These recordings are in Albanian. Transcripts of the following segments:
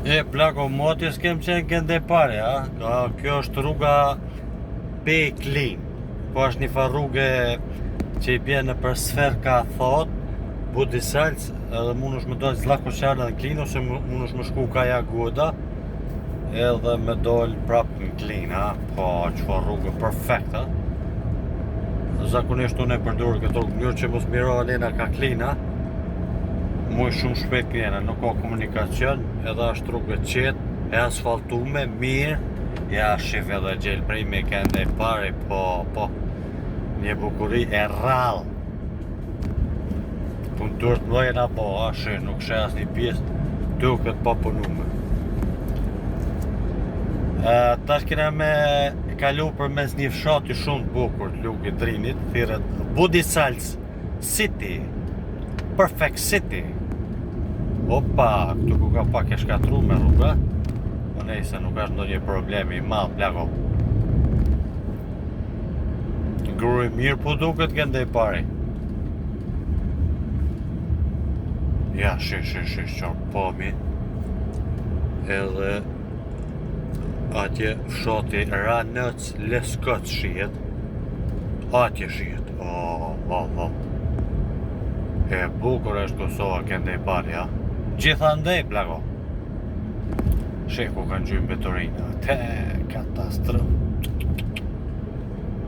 E, plako, moti s'kem qenë kënde pare, a? Kjo është rruga Pe Klin. Po është një farë rrugë që i bje në për sfer ka thot, Budisalc, edhe mund është me dojtë Zlako Qarë në Klin, ose mund është me shku Kaja Goda, edhe me dojtë prapë në Klin, po që rrugë perfekt, Zakonisht unë e përdurë këto njërë që mos miro Alena ka Klina, muj shumë shpejt kjena, nuk ka komunikacion, edhe është rrugë qetë, e asfaltume, mirë, ja shif edhe gjelë prej me kende pare, po, një bukuri e rrallë. Punë dërët mëjna po, ashe, nuk shë as një pjesë, duket pa punume. Tash kena me kalu për mes një fshati shumë të bukur të Lugë i Drinit, thirret Budisalc City, Perfect City. Opa, këtu ku ka pak e shkatru me rruga, po nejse nuk është ndonjë problemi i madh, plako. Gruj mirë po duket këndej pari. Ja, qarë pomi. Edhe atje fshati Ranëc Leskoc shihet. Atje shihet. E bukur është Kosova këndej pari, Gjithandej, plako. Sheku kanë gjymë betorina. Te, katastrof.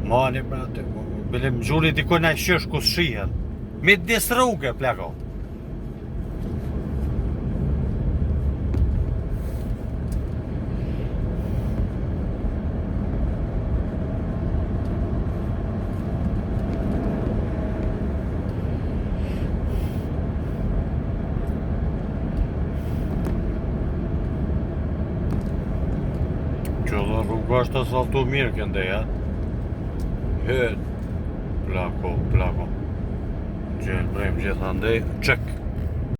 Mali, brate, bilim gjuri dikoj në qësh ku shihet. Midis rrugë, plako. Që dhe rruga është asfaltu mirë këndej, plako. Gjelë brejmë gjithandej, qëk.